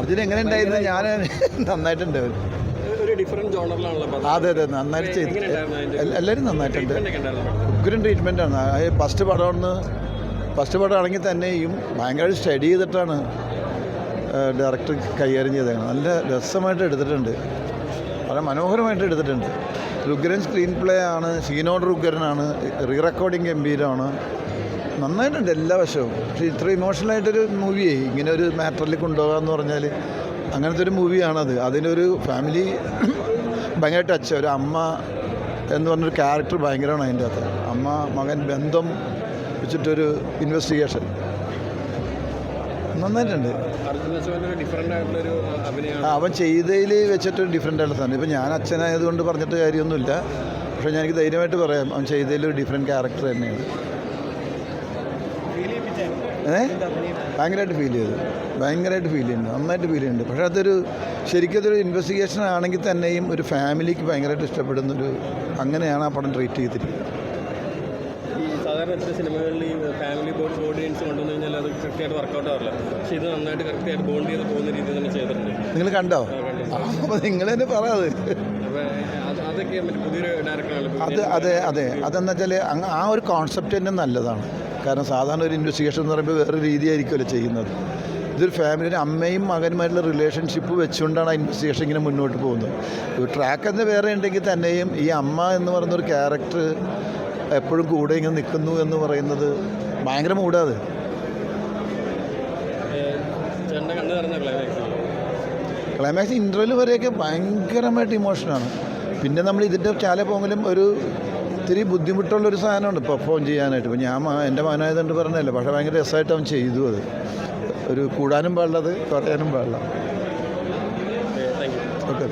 അർജുൻ എങ്ങനെ ഉണ്ടായിരുന്നു? ഞാൻ നന്നായിട്ടുണ്ട്. ഒരു ഡിഫറെന്റ് ജോണറിലാണല്ലോ. അതെ അതെ, നന്നായിട്ട് ചെയ്തു. എല്ലാവരും നന്നായിട്ടുണ്ട്. ഉഗ്രൻ ട്രീറ്റ്മെൻറ്റാണ്. ഫസ്റ്റ് പടമാണെങ്കിൽ തന്നെയും ഭയങ്കരമായിട്ട് സ്റ്റഡി ചെയ്തിട്ടാണ് ഡയറക്ടർ കൈകാര്യം ചെയ്തേക്കുന്നത്. നല്ല രസമായിട്ട് എടുത്തിട്ടുണ്ട്, വളരെ മനോഹരമായിട്ട് എടുത്തിട്ടുണ്ട്. ഉഗ്രൻ സ്ക്രീൻ പ്ലേ ആണ്, സീനോട് ഉഗ്രനാണ്, റീ റെക്കോർഡിങ് ഗംഭീരമാണ്, നന്നായിട്ടുണ്ട് എല്ലാ വശവും. പക്ഷേ ഇത്ര ഇമോഷണലായിട്ടൊരു മൂവിയെ ഇങ്ങനെ ഒരു മാറ്ററിൽ കൊണ്ടുപോകുക എന്ന് പറഞ്ഞാൽ അങ്ങനത്തെ ഒരു മൂവിയാണത്. അതിനൊരു ഫാമിലി ഭയങ്കര ടച്ച്. ഒരു അമ്മ എന്ന് പറഞ്ഞൊരു ക്യാരക്ടർ ഭയങ്കരമാണ് അതിൻ്റെ അകത്ത്. അമ്മ മകൻ ബന്ധം വെച്ചിട്ടൊരു ഇൻവെസ്റ്റിഗേഷൻ നന്നായിട്ടുണ്ട്. അവൻ ചെയ്തതിൽ വെച്ചിട്ട് ഡിഫറെൻ്റ് ആയിട്ടുള്ള സാധനം. ഇപ്പം ഞാൻ അച്ഛനായതുകൊണ്ട് പറഞ്ഞിട്ട് കാര്യമൊന്നുമില്ല, പക്ഷേ എനിക്ക് ധൈര്യമായിട്ട് പറയാം അവൻ ചെയ്തതിൽ ഒരു ഡിഫറെൻറ്റ് ക്യാരക്ടർ തന്നെയാണ്. ഭയങ്കരമായിട്ട് ഫീൽ ചെയ്തു, നന്നായിട്ട് ഫീൽ ചെയ്യുന്നുണ്ട്. പക്ഷേ അതൊരു ശരിക്കതൊരു ഇൻവെസ്റ്റിഗേഷൻ ആണെങ്കിൽ തന്നെയും ഒരു ഫാമിലിക്ക് ഭയങ്കരമായിട്ട് ഇഷ്ടപ്പെടുന്നൊരു, അങ്ങനെയാണ് ആ പടം ട്രീറ്റ് ചെയ്തിരിക്കുന്നത്. ഈ സാധാരണ ചില സിനിമകളിൽ ഈ ഫാമിലി ഓഡിയൻസ് കൊണ്ടുവന്നു കഴിഞ്ഞാൽ അത് കൃത്യമായിട്ട് വർക്കൗട്ട് ആവില്ല. പക്ഷേ ഇത് നന്നായിട്ട് കൃത്യമായിട്ട് ബോണ്ട് ചെയ്ത് പോകുന്ന രീതിയിൽ തന്നെ ചെയ്തിട്ടുണ്ട്. നിങ്ങൾ കണ്ടോ? അപ്പോൾ നിങ്ങൾ തന്നെ പറയാത്. അതൊക്കെ പുതിയൊരു ഡയറക്ടറാണ്. അതെന്ന് വെച്ചാൽ ആ ഒരു കോൺസെപ്റ്റ് തന്നെ നല്ലതാണ്. കാരണം സാധാരണ ഒരു ഇൻവെസ്റ്റിഗേഷൻ എന്ന് പറയുമ്പോൾ വേറെ രീതിയായിരിക്കുമല്ലോ ചെയ്യുന്നത്. ഇതൊരു ഫാമിലി, അമ്മയും മകനുമായിട്ടുള്ള റിലേഷൻഷിപ്പ് വെച്ചുകൊണ്ടാണ് ആ ഇൻവെസ്റ്റിഗേഷൻ ഇങ്ങനെ മുന്നോട്ട് പോകുന്നത്. ഒരു ട്രാക്ക് എന്ന് വേറെ ഉണ്ടെങ്കിൽ തന്നെയും ഈ അമ്മ എന്ന് പറയുന്നൊരു ക്യാരക്ടർ എപ്പോഴും കൂടെ ഇങ്ങനെ നിൽക്കുന്നു എന്ന് പറയുന്നത് ഭയങ്കര മൂടാത്. ക്ലൈമാക്സ് ഇൻ്റർവെൽ വരെയൊക്കെ ഭയങ്കരമായിട്ട് ഇമോഷനാണ്. പിന്നെ നമ്മൾ ഇതിൻ്റെ ചാല പോകലും ഒരു ഇത്തിരി ബുദ്ധിമുട്ടുള്ളൊരു സാധനമുണ്ട് പെർഫോം ചെയ്യാനായിട്ട്. ഇപ്പോൾ ഞാൻ എൻ്റെ മകനായതുകൊണ്ട് പറഞ്ഞതല്ലേ, പക്ഷേ ഭയങ്കര രസമായിട്ട് അവൻ ചെയ്തു. അത് ഒരു കൂടാനും പാടില്ല, അത് കുറയാനും പാടില്ല. ഓക്കെ.